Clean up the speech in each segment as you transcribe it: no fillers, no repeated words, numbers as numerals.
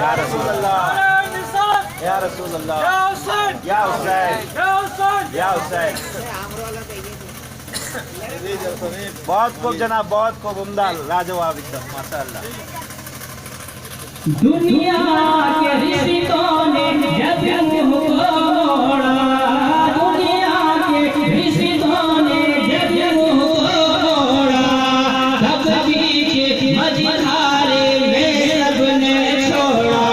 या रसूल अल्लाह, या रसूल अल्लाह, या हुसैन, या हुसैन, या हुसैन। बहुत खूब जनाब, बहुत खूब उम्दा, लाजवाब एकदम, माशाअल्लाह। दुनिया के रिश्तों ने जब मुँह मोड़ा, दुनिया के रिश्तों ने जब मुँह मोड़ा, तब भी मझधारे में रब ने छोड़ा।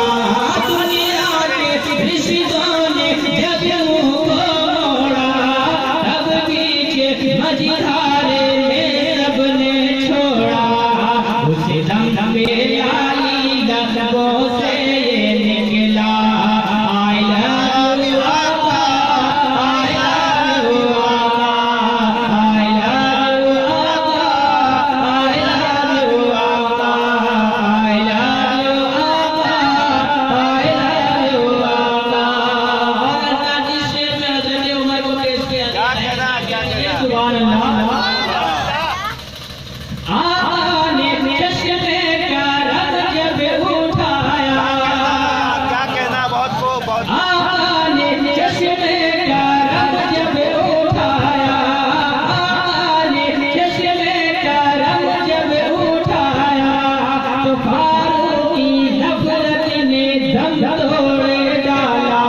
दुनिया के रिश्तों ने जब मुँह मोड़ा, तब भी मझधारे में रब ने छोड़ा। उसे दम में आई लबों से ये निकला, I love you आका, I love you आका, I love you आका, I love you आका, I love you आका, I love you आका। जिससे मैं हज़रत उमर को पेश किया, क्या कहना, क्या कहना, सुभान अल्लाह। आने चश्मे का रंग जब उठाया, क्या कहना, बहुत खूब, बहुत खूब। आने चश्मे का रंग जब उठाया, आने चश्मे का रंग जब उठाया, तो फारूक की नफरत ने दम तोड़ डाला।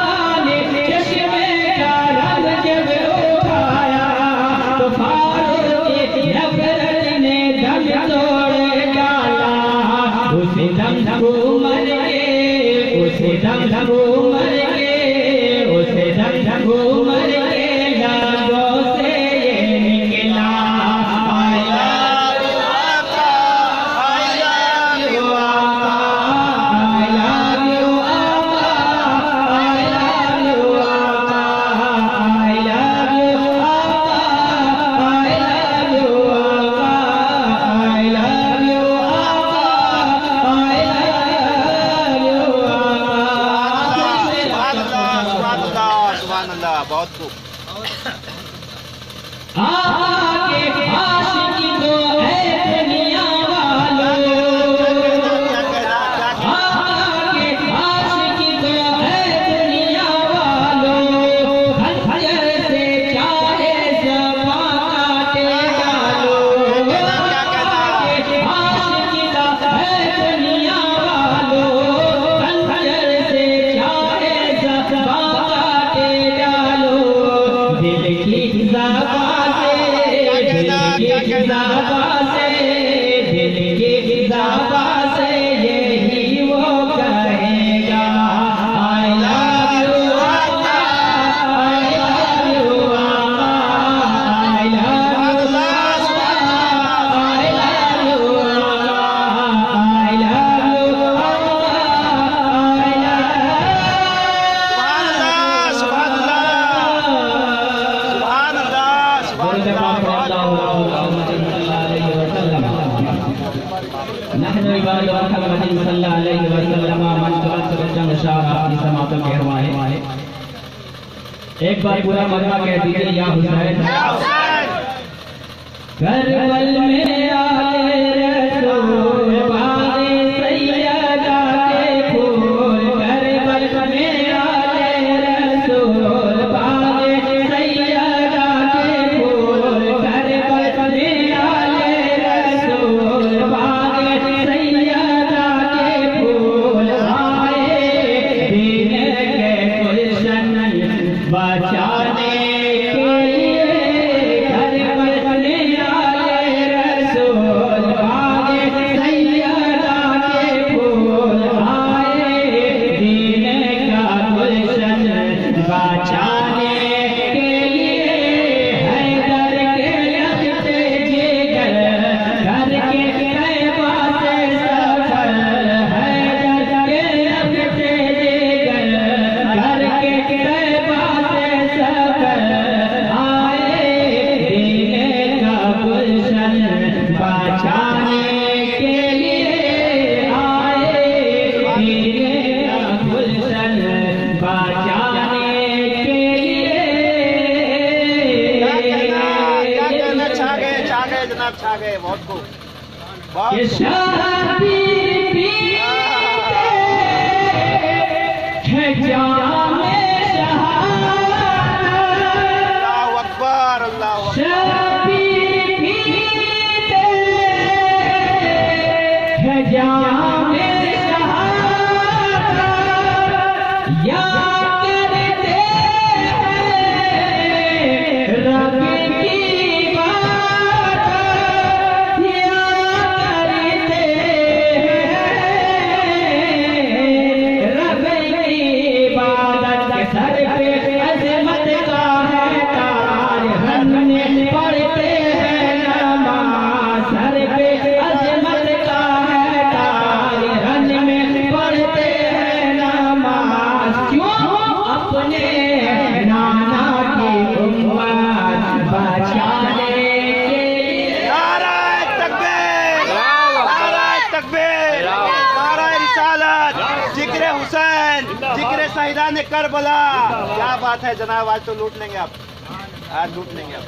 आने चश्मे का रंग जब उठाया, तो फारूक की नफरत ने दम तोड़ डाला। उसे दम मर के, उसे दम मर के, उसे दम मर के लबों से ये निकला, I love you आका, I love you आका, I love you आका, I love you आका, I love you आका, I love you आका, I love you आका, I love you आका। सुभान अल्लाह, सुभान अल्लाह, बहुत खूब। आके आशिकी तो है दुनिया वालों, क्या कहना, क्या कहना, आके आशिकी तो है दुनिया वालों, खंजर से चाहे ज़बां काटे डालो। आके आशिकी तो है दुनिया वालों, खंजर से चाहे ज़बां काटे डालो। दिल की ज़बां से, दिल की ज़बां से, दिल की ज़बां से यही वो कहेगा, I love you आका, I love you आका, I love you आका, I love you आका, I love you आका, सुभान अल्लाह, सुभान अल्लाह, सुभान अल्लाह। एक बार पूरा मजमा कह दीजिए, या हुसैन, या हुसैन, करबल में आए रसूल, बागे सैयदा के फूल, करबल में आए रसूल, बागे सैयदा के फूल, करबल में आए रसूल, बागे सैयदा के फूल, आए दीन के गुलशन बचाने के लिए, करबल में आए रसूल, बागे सैयदा के फूल, आए दीन का गुलशन बचाने के लिए। हैदर के लगते जिगर करके तैबा से सफर, हैदर के लगते जिगर करके तैबा से सफर, आए दीन का गुलशन बचाने के लिए, आए दीन का गुलशन बचाने के लिए। क्या कहना, छा गए जनाब, छा गए, बहुत खूब, बहुत ये खूब। शादी रिसालत, जिक्र हुसैन, जिक्र शहीदान करबला। क्या बात है जनाब, आज तो लूट लेंगे आप, आज लूट लेंगे आप।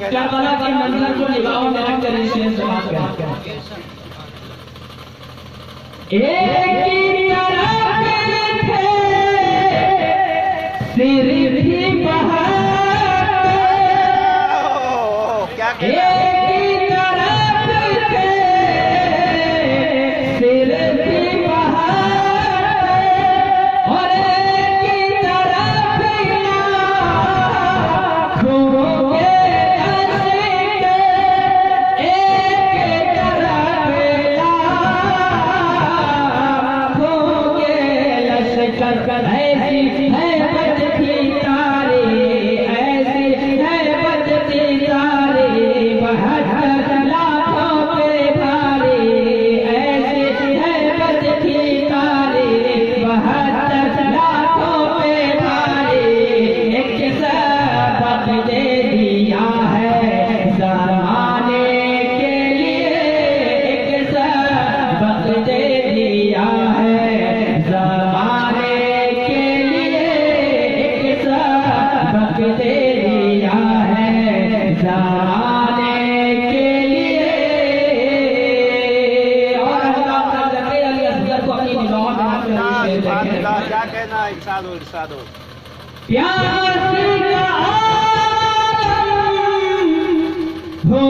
करबला की मंजिल को निगाहों में रखकर इस शेर से बात करें। एक ही तरफ थे सिर भी बहार, एक ही तरफ थे सिर भी बहार, और एक ही तरफ ऐसी है बजती तारे, ऐसी है बजती तारे, 72 लाखों पे भारे, ऐसी है बजती तारे, 72 लाखों पे भारे। एक सबक दे दिया है ज़माने के लिए, एक सबक दे दिया है ज़माने दे दिया है ज़माने के लिए। और ज़कीर अली असगर को अपनी निगाहों में क्या कहना, इरशाद हो, इरशाद हो। प्यार का आलम हो